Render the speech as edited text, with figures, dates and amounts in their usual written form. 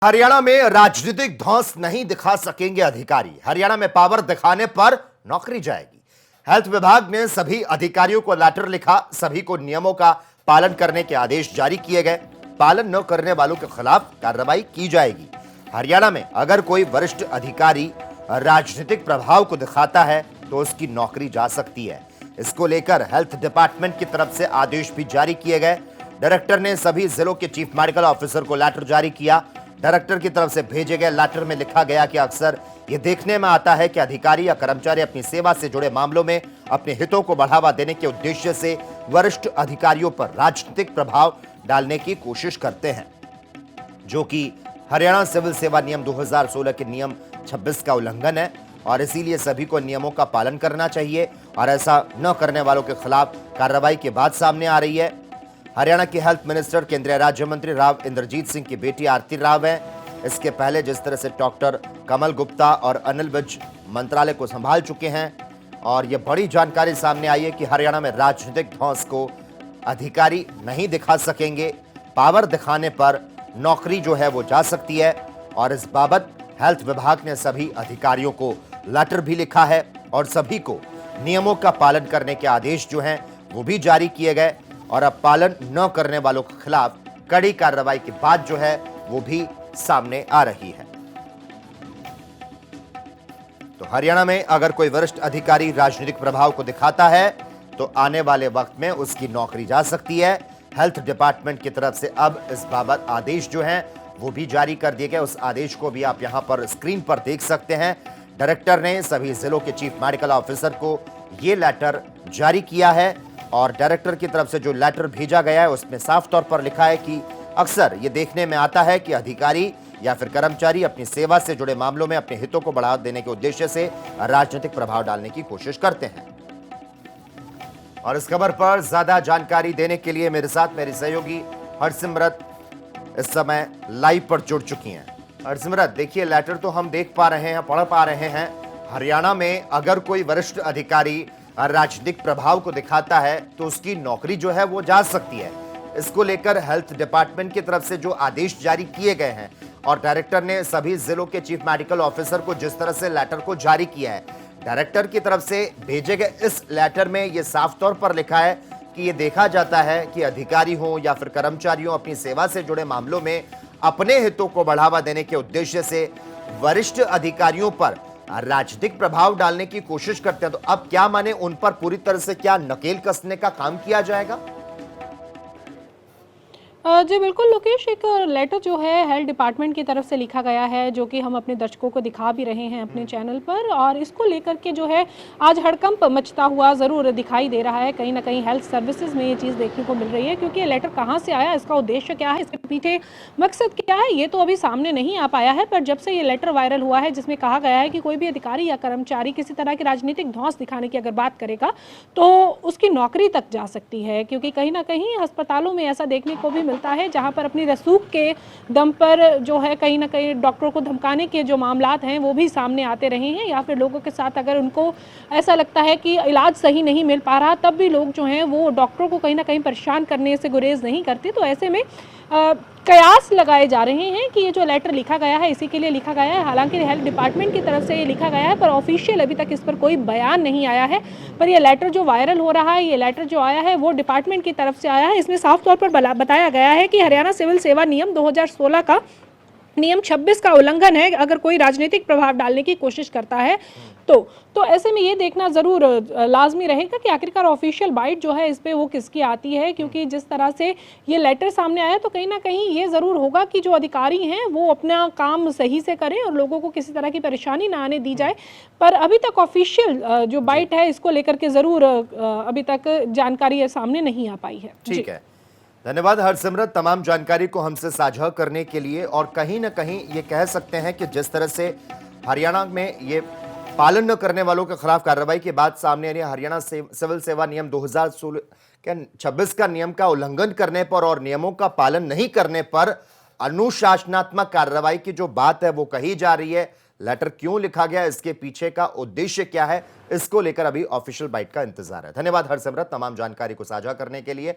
हरियाणा में राजनीतिक धौंस नहीं दिखा सकेंगे अधिकारी। हरियाणा में पावर दिखाने पर नौकरी जाएगी। हेल्थ विभाग ने सभी अधिकारियों को लेटर लिखा। सभी को नियमों का पालन करने के आदेश जारी किए गए। पालन न करने वालों के खिलाफ कार्रवाई की जाएगी। हरियाणा में अगर कोई वरिष्ठ अधिकारी राजनीतिक प्रभाव को दिखाता है तो उसकी नौकरी जा सकती है। इसको लेकर हेल्थ डिपार्टमेंट की तरफ से आदेश भी जारी किए गए। डायरेक्टर ने सभी जिलों के चीफ मेडिकल ऑफिसर को लेटर जारी किया। डायरेक्टर की तरफ से भेजे गए लेटर में लिखा गया कि अक्सर यह देखने में आता है कि अधिकारी या कर्मचारी अपनी सेवा से जुड़े मामलों में अपने हितों को बढ़ावा देने के उद्देश्य से वरिष्ठ अधिकारियों पर राजनीतिक प्रभाव डालने की कोशिश करते हैं, जो कि हरियाणा सिविल सेवा नियम 2016 के नियम 26 का उल्लंघन है और इसीलिए सभी को नियमों का पालन करना चाहिए और ऐसा न करने वालों के खिलाफ कार्रवाई की बात सामने आ रही है। हरियाणा के हेल्थ मिनिस्टर केंद्रीय राज्य मंत्री राव इंद्रजीत सिंह की बेटी आरती राव हैं। इसके पहले जिस तरह से डॉक्टर कमल गुप्ता और अनिल विज मंत्रालय को संभाल चुके हैं और यह बड़ी जानकारी सामने आई है कि हरियाणा में राजनीतिक धौंस को अधिकारी नहीं दिखा सकेंगे। पावर दिखाने पर नौकरी जो है वो जा सकती है और इस बाबत हेल्थ विभाग ने सभी अधिकारियों को लेटर भी लिखा है और सभी को नियमों का पालन करने के आदेश जो हैं वो भी जारी किए गए और अब पालन न करने वालों के खिलाफ कड़ी कार्रवाई की बात जो है वो भी सामने आ रही है। तो हरियाणा में अगर कोई वरिष्ठ अधिकारी राजनीतिक प्रभाव को दिखाता है तो आने वाले वक्त में उसकी नौकरी जा सकती है। हेल्थ डिपार्टमेंट की तरफ से अब इस बाबत आदेश जो हैं वो भी जारी कर दिए गए। उस आदेश को भी आप यहां पर स्क्रीन पर देख सकते हैं। डायरेक्टर ने सभी जिलों के चीफ मेडिकल ऑफिसर को यह लेटर जारी किया है और डायरेक्टर की तरफ से जो लेटर भेजा गया है उसमें साफ तौर पर लिखा है कि अक्सर ये देखने में आता है कि अधिकारी या फिर कर्मचारी अपनी सेवा से जुड़े मामलों में अपने हितों को बढ़ावा देने के उद्देश्य से राजनीतिक प्रभाव डालने की कोशिश करते हैं। और इस खबर पर ज्यादा जानकारी देने के लिए मेरे साथ मेरी सहयोगी हरसिमरत इस समय लाइव पर जुड़ चुकी हैं। हरसिमरत, देखिए लेटर तो हम देख पा रहे हैं, पढ़ पा रहे हैं। हरियाणा में अगर कोई वरिष्ठ अधिकारी राजनीतिक प्रभाव को दिखाता है तो उसकी नौकरी जो है वो जा सकती है। इसको लेकर हेल्थ डिपार्टमेंट की तरफ से जो आदेश जारी किए गए हैं और डायरेक्टर ने सभी जिलों के चीफ मेडिकल ऑफिसर को जिस तरह से लेटर को जारी किया है, डायरेक्टर की तरफ से भेजे गए इस लेटर में यह साफ तौर पर लिखा है कि यह देखा जाता है कि अधिकारी हो या फिर कर्मचारी हो अपनी सेवा से जुड़े मामलों में अपने हितों को बढ़ावा देने के उद्देश्य से वरिष्ठ अधिकारियों पर राजनीतिक प्रभाव डालने की कोशिश करते हैं। तो अब क्या माने उन पर पूरी तरह से क्या नकेल कसने का काम किया जाएगा? जी बिल्कुल लोकेश, एक लेटर जो है हेल्थ डिपार्टमेंट की तरफ से लिखा गया है जो कि हम अपने दर्शकों को दिखा भी रहे हैं अपने चैनल पर, और इसको लेकर के जो है आज हड़कंप मचता हुआ ज़रूर दिखाई दे रहा है। कहीं ना कहीं हेल्थ सर्विसेज में ये चीज़ देखने को मिल रही है, क्योंकि ये लेटर कहाँ से आया, इसका उद्देश्य क्या है, इसके पीछे मकसद क्या है, ये तो अभी सामने नहीं आ पाया है। पर जब से ये लेटर वायरल हुआ है जिसमें कहा गया है कि कोई भी अधिकारी या कर्मचारी किसी तरह की राजनीतिक धौंस दिखाने की अगर बात करेगा तो उसकी नौकरी तक जा सकती है, क्योंकि कहीं ना कहीं अस्पतालों में ऐसा देखने को भी मिलता है जहां पर अपनी रसूख के दम पर जो है कहीं ना कहीं डॉक्टरों को धमकाने के जो मामलात हैं वो भी सामने आते रहे हैं, या फिर लोगों के साथ अगर उनको ऐसा लगता है कि इलाज सही नहीं मिल पा रहा तब भी लोग जो हैं वो डॉक्टरों को कहीं ना कहीं परेशान करने से गुरेज नहीं करते। तो ऐसे में कयास लगाए जा रहे हैं कि ये जो लेटर लिखा गया है इसी के लिए लिखा गया है। हालांकि हेल्थ डिपार्टमेंट की तरफ से ये लिखा गया है पर ऑफिशियल अभी तक इस पर कोई बयान नहीं आया है। पर ये लेटर जो वायरल हो रहा है, ये लेटर जो आया है वो डिपार्टमेंट की तरफ से आया है। इसमें साफ तौर पर बताया गया है कि हरियाणा सिविल सेवा नियम 2016 का नियम 26 का उल्लंघन है अगर कोई राजनीतिक प्रभाव डालने की कोशिश करता है तो ऐसे में ये देखना ज़रूर लाजमी रहेगा कि आखिरकार ऑफिशियल बाइट जो है इस पे वो किसकी आती है, क्योंकि जिस तरह से ये लेटर सामने आया तो कहीं ना कहीं ये ज़रूर होगा कि जो अधिकारी हैं वो अपना काम सही से करें और लोगों को किसी तरह की परेशानी ना आने दी जाए। पर अभी तक ऑफिशियल जो बाइट है इसको लेकर के ज़रूर अभी तक जानकारी सामने नहीं आ पाई है। ठीक है, धन्यवाद हरसिमरत तमाम जानकारी को हमसे साझा करने के लिए। और कहीं ना कहीं ये कह सकते हैं कि जिस तरह से हरियाणा में ये पालन न करने वालों के खिलाफ कार्रवाई की बात सामने आ रही है, हरियाणा सिविल सेवा नियम 2026 का नियम का उल्लंघन करने पर और नियमों का पालन नहीं करने पर अनुशासनात्मक कार्रवाई की जो बात है वो कही जा रही है। लेटर क्यों लिखा गया, इसके पीछे का उद्देश्य क्या है, इसको लेकर अभी ऑफिशियल बाइट का इंतजार है। धन्यवाद हरसिमरत तमाम जानकारी को साझा करने के लिए।